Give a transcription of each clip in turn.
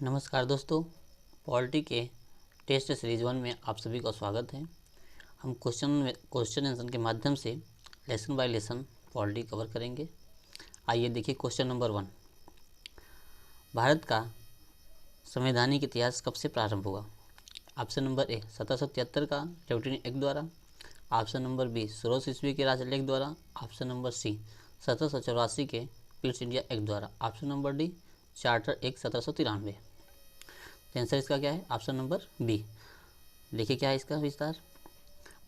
नमस्कार दोस्तों, पॉलिटी के टेस्ट सीरीज 1 में आप सभी का स्वागत है। हम क्वेश्चन आंसर के माध्यम से lesson bye lesson polity cover करेंगे। आइए देखिए क्वेश्चन नंबर 1। भारत का संवैधानिक इतिहास कब से प्रारंभ हुआ? ऑप्शन नंबर ए 1773 का रेवटिन एक्ट द्वारा, ऑप्शन नंबर बी 1600 ईस्वी के राजलेख द्वारा, ऑप्शन नंबर सी 1784 के पीस इंडिया एक्ट द्वारा, option number D charter act 1793। Answer इसका क्या है? Option number B. देखिए क्या है इसका विस्तार।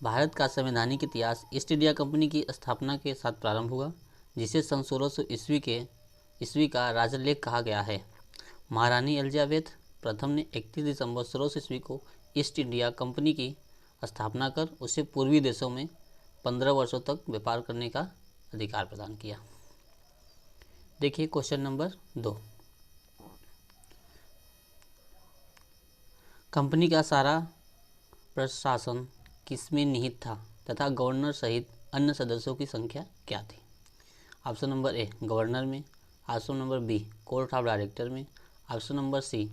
भारत का संवैधानिक इतिहास ईस्ट इंडिया कंपनी की स्थापना के साथ प्रारंभ हुआ, जिसे सन 1600 ईस्वी का राजलेख कहा गया है। महारानी एलिजाबेथ प्रथम ने 31 दिसंबर 1600 ईस्वी को ईस्ट इंडिया कंपनी की स्थापना कर उसे पूर्वी देशों में 15 वर्षों तक व्यापार करने का अधिकार प्रदान किया। देखिए क्वेश्चन नंबर 2। कंपनी का सारा प्रशासन किसमें निहित था तथा गवर्नर सहित अन्य सदस्यों की संख्या क्या थी? ऑप्शन नंबर ए गवर्नर में, option number B court of director में, ऑप्शन नंबर सी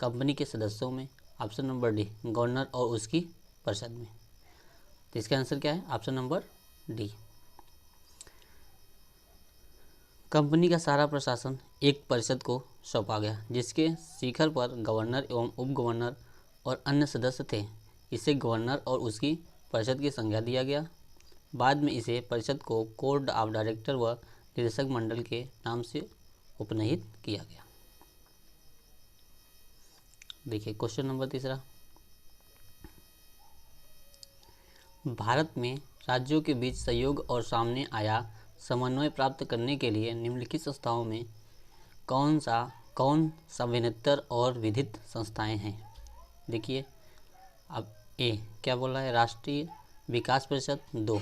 कंपनी के सदस्यों में, ऑप्शन नंबर डी गवर्नर और उसकी परिषद में। तो इसका आंसर क्या है? Option number D. कंपनी का सारा प्रशासन एक परिषद को सौंपा गया, जिसके शिखर पर गवर्नर एवं उप गवर्नर और अन्य सदस्य थे। इसे गवर्नर और उसकी परिषद की संज्ञा दिया गया। बाद में इसे परिषद को कोर्ट ऑफ डायरेक्टर व निदेशक मंडल के नाम से उपनामित किया गया। देखिए क्वेश्चन नंबर 3। भारत में राज्यों के बीच सहयोग और सामने आया समन्वय प्राप्त करने के लिए निम्नलिखित संस्थाओं में कौन संविनितर और विधित संस्थाएं हैं? देखिए अब ए क्या बोल रहा है? राष्ट्रीय विकास परिषद, 2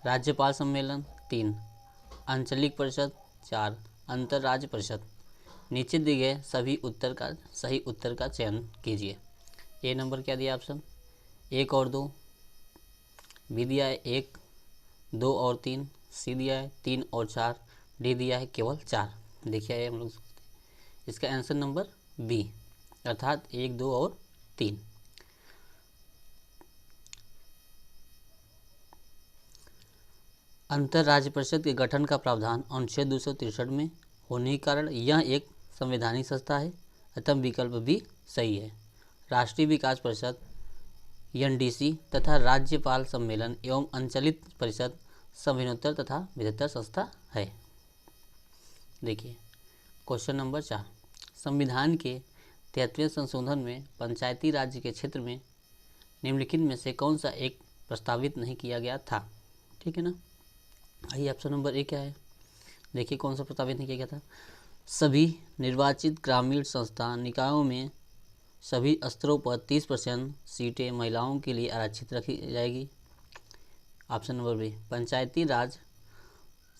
राज्यपाल सम्मेलन, 3 आंचलिक परिषद, 4 अंतरराज्य परिषद। नीचे दिए गए सभी सही उत्तर का चयन कीजिए। ए नंबर क्या दिया ऑप्शन? 1 और 2, बी दिया है 1, 2 और 3, सी दिया है 3 और 4, डी दिया है केवल 4। देखिए हम लोग इसका आंसर नंबर बी अर्थात 1, 2 और 3। अंतरराज्य परिषद के गठन का प्रावधान अनुच्छेद 263 में होने के कारण यह एक संवैधानिक संस्था है, अतः विकल्प भी सही है। राष्ट्रीय विकास परिषद एनडीसी तथा राज्यपाल सम्मेलन एवं अंचलित परिषद संविनितर तथा विधितर संस्था है। देखिए क्वेश्चन नंबर 4। संविधान के 73वें संशोधन में पंचायती राज्य के क्षेत्र में निम्नलिखित में से कौन सा एक प्रस्तावित नहीं किया गया था? ठीक है ना। आइए ऑप्शन नंबर ए क्या है? देखिए कौन सा प्रस्तावित नहीं किया गया था। सभी निर्वाचित ग्रामीण संस्था निकायों में सभी स्तरों पर 30% सीटें महिलाओं के लिए आरक्षित रखी जाएगी। ऑप्शन नंबर बी पंचायती राज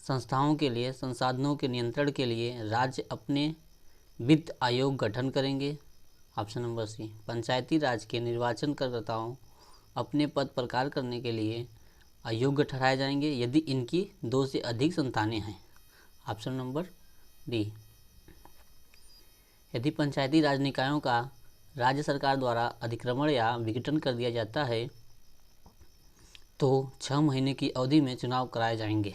संस्थाओं के लिए संसाधनों के नियंत्रण के लिए राज्य अपने वित्त आयोग गठन करेंगे। ऑप्शन नंबर सी पंचायती राज के निर्वाचनकर्ताओं अपने पद पर कार्य करने के लिए अयोग्य ठहराए जाएंगे यदि इनकी 2 से अधिक संतानें हैं। ऑप्शन नंबर डी यदि पंचायती राज निकायों का राज्य सरकार द्वारा अतिक्रमण या विघटन कर दिया जाता है तो 6 महीने की अवधि में चुनाव कराए जाएंगे।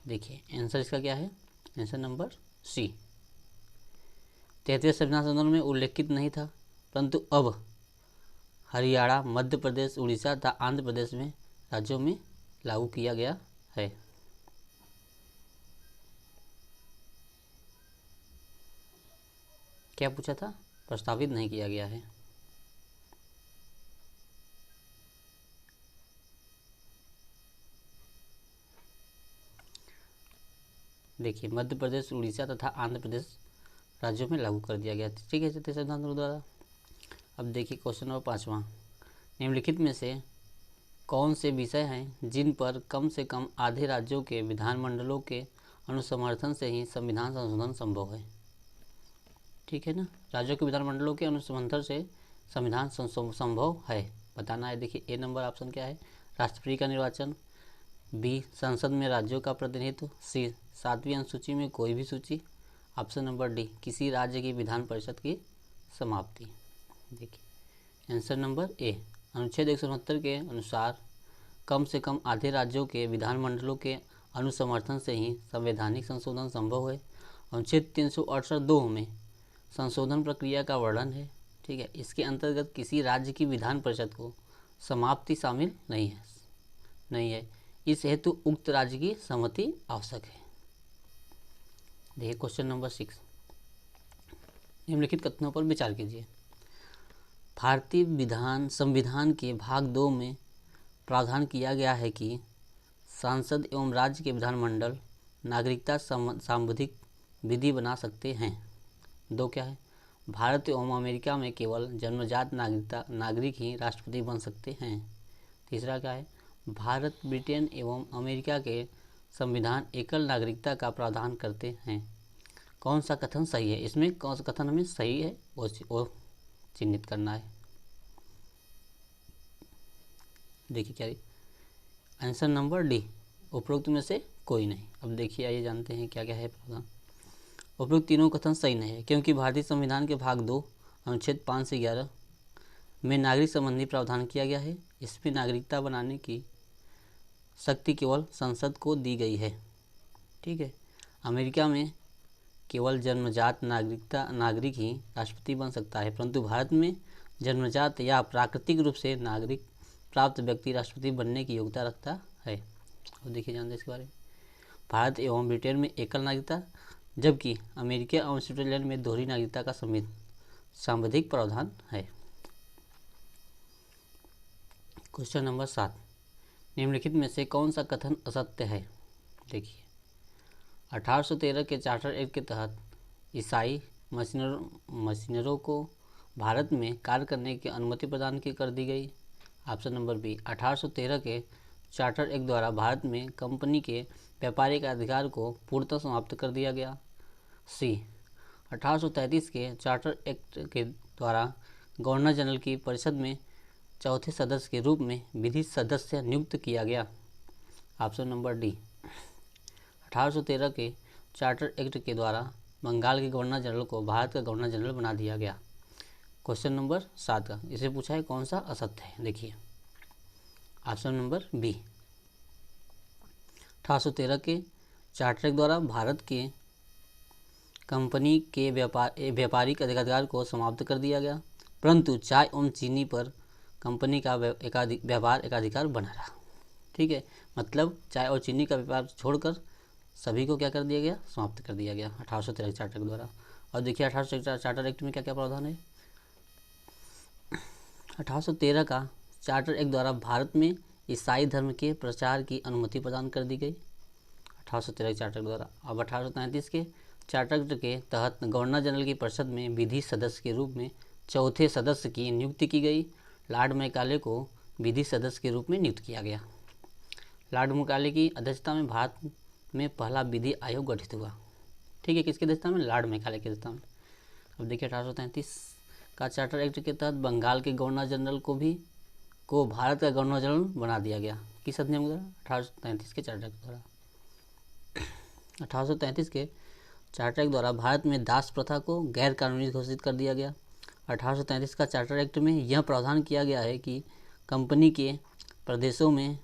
देखिए आंसर इसका क्या है? Answer number C. 33वें संविधान संशोधन में उल्लेखित नहीं था, परंतु अब हरियाणा, मध्य प्रदेश, उड़ीसा तथा आंध्र प्रदेश में राज्यों में लागू किया गया है। क्या पूछा था? प्रस्तावित नहीं किया गया है। देखिए मध्य प्रदेश, उड़ीसा तथा आंध्र प्रदेश राज्यों में लागू कर दिया गया। ठीक है संविधान द्वारा। अब देखिए क्वेश्चन नंबर 5वां। निम्नलिखित में से कौन से विषय हैं जिन पर कम से कम आधे राज्यों के विधानमंडलों के अनुसमर्थन से ही संविधान संशोधन संभव है? ठीक है ना। राज्यों के विधानमंडलों के अनुसमर्थन से संविधान संभव है, बताना है। देखिए ए नंबर ऑप्शन क्या है? राष्ट्रपति का निर्वाचन, बी संसद में राज्यों का प्रतिनिधित्व, सी 7वीं अनुसूची में कोई भी सूची, ऑप्शन नंबर डी, किसी राज्य की विधान परिषद की समाप्ति। देखिए आंसर नंबर ए, अनुच्छेद 169 के अनुसार कम से कम आधे राज्यों के विधानमंडलों के अनुसमर्थन से ही संवैधानिक संशोधन संभव है। अनुच्छेद 368(2) में संशोधन प्रक्रिया का वर्णन है। ठीक है, इसके अंतर्गत किसी राज्य की विधान परिषद को समाप्ति शामिल नहीं है। इस हेतु उक्त राज्य की सहमति आवश्यक है। देखिए क्वेश्चन नंबर 6, निम्नलिखित कथनों पर विचार कीजिए। भारतीय संविधान के भाग 2 में प्रावधान किया गया है कि सांसद एवं राज्य के विधानमंडल नागरिकता संबंधित विधि बना सकते हैं। 2 क्या है, भारत एवं अमेरिका में केवल जन्मजात नागरिक ही राष्ट्रपति बन सकते हैं। 3 क्या है, भारत, ब्रिटेन एवं अमेरिका के संविधान एकल नागरिकता का प्रावधान करते हैं। कौन सा कथन सही है, इसमें कौन सा कथन हमें सही है वो चिन्हित करना है। देखिए क्या है आंसर नंबर डी, उपरोक्त में से कोई नहीं। अब देखिए आइए जानते हैं क्या क्या है प्रावधान। उपरोक्त तीनों कथन सही नहीं है, क्योंकि भारतीय संविधान के भाग 2 अनुच्छेद 5 से 11 में नागरिक संबंधी प्रावधान किया गया है। इसमें नागरिकता बनाने की शक्ति केवल संसद को दी गई है। ठीक है, अमेरिका में केवल जन्मजात नागरिक ही राष्ट्रपति बन सकता है, परंतु भारत में जन्मजात या प्राकृतिक रूप से नागरिक प्राप्त व्यक्ति राष्ट्रपति बनने की योग्यता रखता है। और देखिए जानते हैं इसके बारे में। भारत एवं ब्रिटेन में एकल नागरिकता, जबकि अमेरिका एवं स्विट्जरलैंड में दोहरी नागरिकता का संवैधानिक प्रावधान है। क्वेश्चन नंबर 7, निम्नलिखित में से कौन सा कथन असत्य है। देखिए 1813 के चार्टर एक्ट के तहत ईसाई मशीनरों को भारत में कार्य करने की अनुमति प्रदान कर दी गई। ऑप्शन नंबर बी, 1813 के चार्टर एक्ट द्वारा भारत में कंपनी के व्यापारिक अधिकार को पूर्णतः समाप्त कर दिया गया। सी, 1833 के चार्टर एक्ट के द्वारा गवर्नर जनरल की परिषद में चौथे सदस्य के रूप में विधि सदस्य नियुक्त किया गया। ऑप्शन नंबर डी, 1813 के चार्टर एक्ट के द्वारा बंगाल के गवर्नर जनरल को भारत का गवर्नर जनरल बना दिया गया। क्वेश्चन नंबर 7 का इसे पूछा है कौन सा असत्य है। देखिए ऑप्शन नंबर बी, 1813 के चार्टर एक्ट द्वारा भारत के कंपनी के व्यापारिक अधिकार को समाप्त कर दिया गया, परंतु चाय एवं चीनी पर कंपनी का व्यापार एकाधिकार बना रहा। ठीक है, मतलब चाय और चीनी का व्यापार छोड़कर सभी को क्या कर दिया गया, समाप्त कर दिया गया 1813 चार्टर के द्वारा। और देखिए 1813 चार्टर एक्ट में क्या क्या प्रावधान है। 1813 का चार्टर एक्ट द्वारा भारत में ईसाई धर्म के प्रचार की अनुमति प्रदान कर दी गई 1813 चार्टर के द्वारा। अब 1833 के चार्टर एक्ट के तहत गवर्नर जनरल की परिषद में विधि सदस्य के रूप में चौथे सदस्य की नियुक्ति की गई। लॉर्ड मैकाले को विधि सदस्य के रूप में नियुक्त किया गया। लॉर्ड मैकाले की अध्यक्षता में भारत में पहला विधि आयोग गठित हुआ। ठीक है, किसकी अध्यक्षता में, लॉर्ड मैकाले की अध्यक्षता में। अब देखिए 1833 का चार्टर एक्ट के तहत बंगाल के गवर्नर जनरल को भारत का गवर्नर जनरल बना दिया गया। किस अधिनियम के द्वारा, 1833 के चार्टर एक्ट द्वारा। 1833 के चार्टर एक्ट द्वारा भारत में दास प्रथा को गैर कानूनी घोषित कर दिया गया। 1833 का चार्टर एक्ट में यह प्रावधान किया गया है कि कंपनी के प्रदेशों में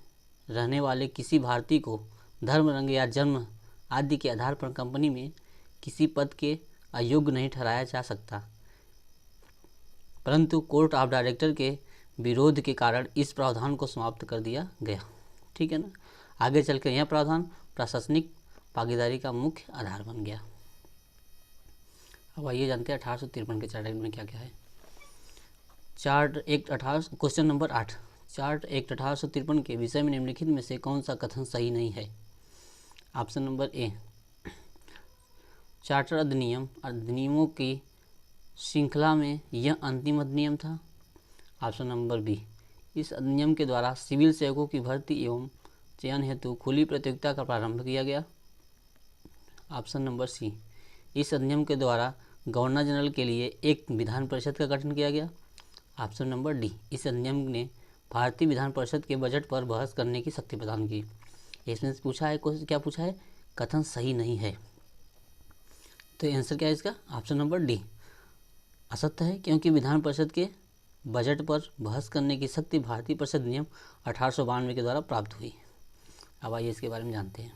रहने वाले किसी भारतीय को धर्म, रंग या जन्म आदि के आधार पर कंपनी में किसी पद के अयोग्य नहीं ठहराया जा सकता, परंतु कोर्ट ऑफ डायरेक्टर के विरोध के कारण इस प्रावधान को समाप्त कर दिया गया। ठीक है ना, आगे चलकर यह प्रावधान प्रशासनिक भागीदारी का मुख्य आधार बन गया। अब आइए जानते हैं 1853 के चार्टर एक्ट में क्या क्या है। Charter act 18 question number 8, charter act 1853 के विषय में निम्नलिखित में से कौन सा कथन सही नहीं है। ऑप्शन नंबर ए, चार्टर अधिनियमों की श्रृंखला में यह अंतिम अधिनियम था। ऑप्शन नंबर बी, इस अधिनियम के द्वारा सिविल सेवकों की भर्ती एवं चयन हेतु खुली प्रतियोगिता का प्रारंभ किया गया। ऑप्शन नंबर सी, इस अधिनियम के द्वारा गवर्नर जनरल के लिए एक विधान परिषद का गठन किया गया। ऑप्शन नंबर डी, इस अधिनियम ने भारतीय विधान परिषद के बजट पर बहस करने की शक्ति प्रदान की। इसमें पूछा है क्या पूछा है, कथन सही नहीं है। तो आंसर क्या है इसका? ऑप्शन नंबर डी असत्य है, क्योंकि विधान परिषद के बजट पर बहस करने की शक्ति भारतीय परिषद नियम 1892 के द्वारा प्राप्त हुई। अब आइए इसके बारे में जानते हैं।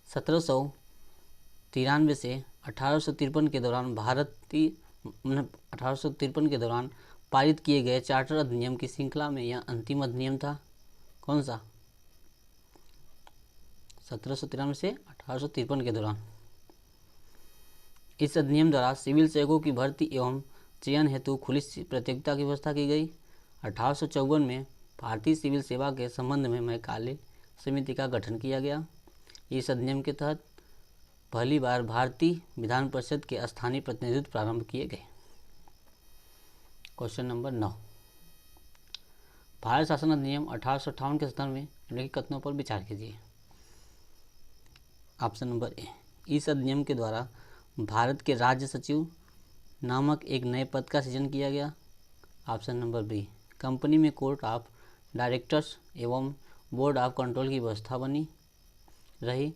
1793 से 1853 के दौरान 1853 के दौरान पारित किए गए चार्टर अधिनियम की श्रृंखला में यह अंतिम अधिनियम था। कौन सा? 1793 से 1853 के दौरान। इस अधिनियम द्वारा सिविल सेवकों की भर्ती एवं चयन हेतु खुली प्रतियोगिता की व्यवस्था की गई। 1854 में भारतीय सिविल सेवा के संबंध में मैकाले समिति का गठन किया गया। इस अधिनियम के तहत पहली बार भारतीय विधान परिषद के स्थानीय प्रतिनिधित्व प्रारंभ किए गए। क्वेश्चन नंबर 9, भारत शासन अधिनियम 1858 के संदर्भ में निम्नलिखित कथनों पर विचार कीजिए। ऑप्शन नंबर ए, इस अधिनियम के द्वारा भारत के राज्य सचिव नामक एक नए पद का सृजन किया गया। ऑप्शन नंबर बी, कंपनी में कोर्ट ऑफ डायरेक्टर्स एवं बोर्ड ऑफ कंट्रोल की व्यवस्था बनी रही।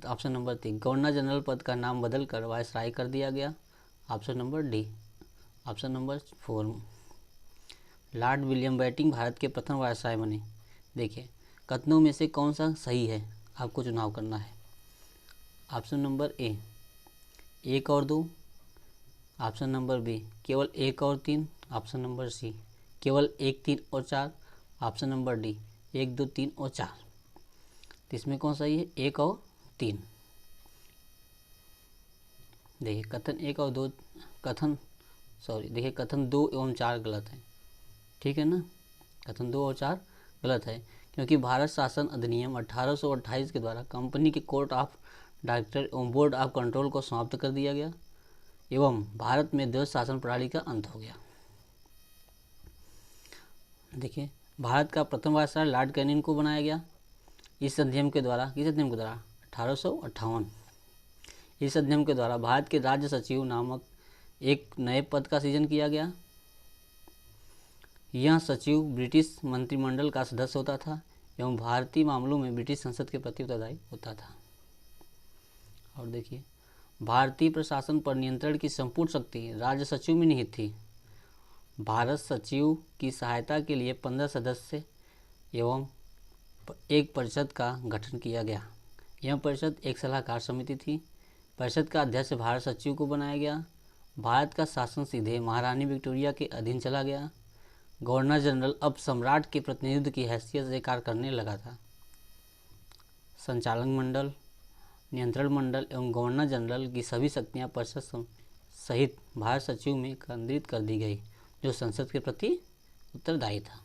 ऑप्शन नंबर 3, गवर्नर जनरल पद का नाम बदलकर वायसराय कर दिया गया। Option number D. Option number 4, Lord William Bentinck Bharat के प्रथम वायसराय बने। देखिए कथनों में से कौन सा सही है, आपको चुनाव करना है। ऑप्शन नंबर ए 1 और 2, ऑप्शन नंबर बी केवल 1 और 3, ऑप्शन नंबर सी केवल 1, 3 और 4, ऑप्शन नंबर डी 1, 2, 3 और 4। तो इसमें कौन सही है? 1 और 3। देखिए कथन 1 और 2 देखिए कथन 2 एवं 4 गलत है, ठीक है ना। कथन 2 और 4 गलत है, क्योंकि भारत शासन अधिनियम 1828 के द्वारा कंपनी के कोर्ट ऑफ डायरेक्टर एवं बोर्ड ऑफ कंट्रोल को समाप्त कर दिया गया एवं भारत में द्वैध शासन प्रणाली का अंत हो गया। देखिए भारत का प्रथम वायसराय लॉर्ड कैनिंग को बनाया गया इस अधिनियम के द्वारा। किस अधिनियम के द्वारा? 1858। इस अधिनियम के द्वारा भारत के राज्य सचिव नामक एक नए पद का सृजन किया गया। यह सचिव ब्रिटिश मंत्रिमंडल का सदस्य होता था एवं भारतीय मामलों में ब्रिटिश संसद के प्रति उत्तरदायी होता था। और देखिए भारतीय प्रशासन पर नियंत्रण की संपूर्ण शक्ति राज्य सचिव में निहित थी। भारत सचिव की सहायता के लिए 15 सदस्य एवं एक परिषद का गठन किया गया। यह परिषद एक सलाहकार समिति थी। परिषद का अध्यक्ष भारत सचिव को बनाया गया। भारत का शासन सीधे महारानी विक्टोरिया के अधीन चला गया। गवर्नर जनरल अब सम्राट के प्रतिनिधित्व की हैसियत से कार्य करने लगा था। संचालन मंडल, नियंत्रण मंडल एवं गवर्नर जनरल की सभी शक्तियां परिषद सहित भारत सचिव में केंद्रित कर दी गई, जो संसद के प्रति उत्तरदायी था।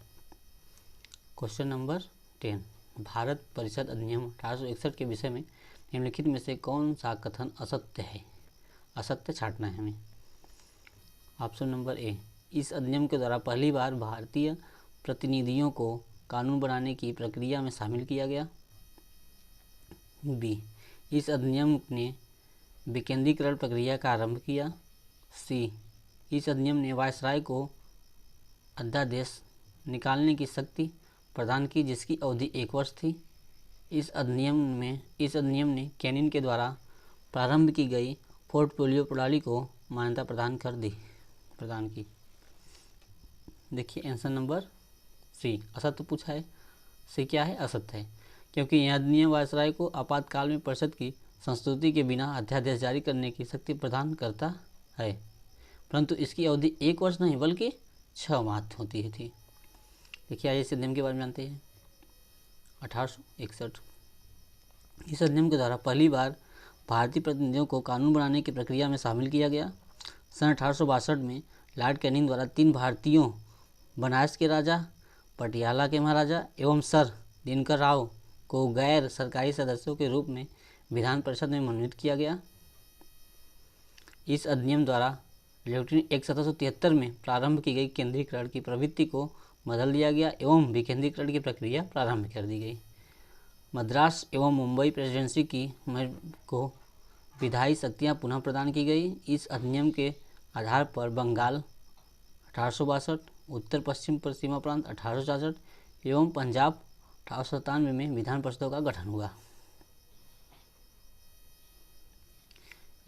क्वेश्चन नंबर 10, भारत परिषद अधिनियम 1861 के विषय में निम्नलिखित में से कौन सा कथन असत्य है? असत्य छांटना है हमें। ऑप्शन नंबर ए, इस अधिनियम के द्वारा पहली बार भारतीय प्रतिनिधियों को कानून बनाने की प्रक्रिया में शामिल किया गया। बी, इस अधिनियम ने विकेंद्रीकरण प्रक्रिया का आरंभ किया। सी, इस अधिनियम ने वायसराय को अध्यादेश निकालने की शक्ति प्रदान की, जिसकी अवधि 1 वर्ष थी। इस अधिनियम ने कैनिंग के द्वारा प्रारंभ की गई पोर्टफोलियो प्रणाली को मान्यता प्रदान की। देखिए आंसर नंबर सी असत्य पूछा है। सी क्या है? असत्य है, क्योंकि यह अधिनियम वायसराय को आपातकाल में परिषद की संस्तुति के बिना अध्यादेश जारी करने की शक्ति प्रदान करता है, परंतु इसकी अवधि 1 वर्ष नहीं बल्कि 6 माह होती थी। देखिए आइए इस अधिनियम के बारे में जानते हैं। 1861, इस अधिनियम के द्वारा पहली बार भारतीय प्रतिनिधियों को कानून बनाने की प्रक्रिया में शामिल किया गया। सन 1862 में लॉर्ड कैनिंग द्वारा 3 भारतीयों, बनारस के राजा, पटियाला के महाराजा एवं सर दिनकर राव को गैर सरकारी सदस्यों के रूप में विधान परिषद में मनोनीत किया गया। इस अधिनियम द्वारा लेफ्टिनेंट एक्ट 1773 में प्रारंभ की गई केंद्रीकरण की प्रवृत्ति को बदल दिया गया एवं विकेंद्रीकरण की प्रक्रिया प्रारंभ कर दी गई। मद्रास एवं मुंबई प्रेसिडेंसी को विधायी शक्तियाँ पुनः प्रदान की गई। इस अधिनियम के आधार पर बंगाल 1862, उत्तर पश्चिम सीमा प्रांत 1866 एवं पंजाब 1897 में विधान परिषदों का गठन हुआ।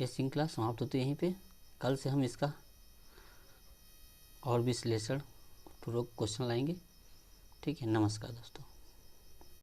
ये श्रृंखला समाप्त होती है यहीं पे। कल से हम इसका और विश्लेषण पूर्वक क्वेश्चन लाएंगे। ठीक है, नमस्कार दोस्तों।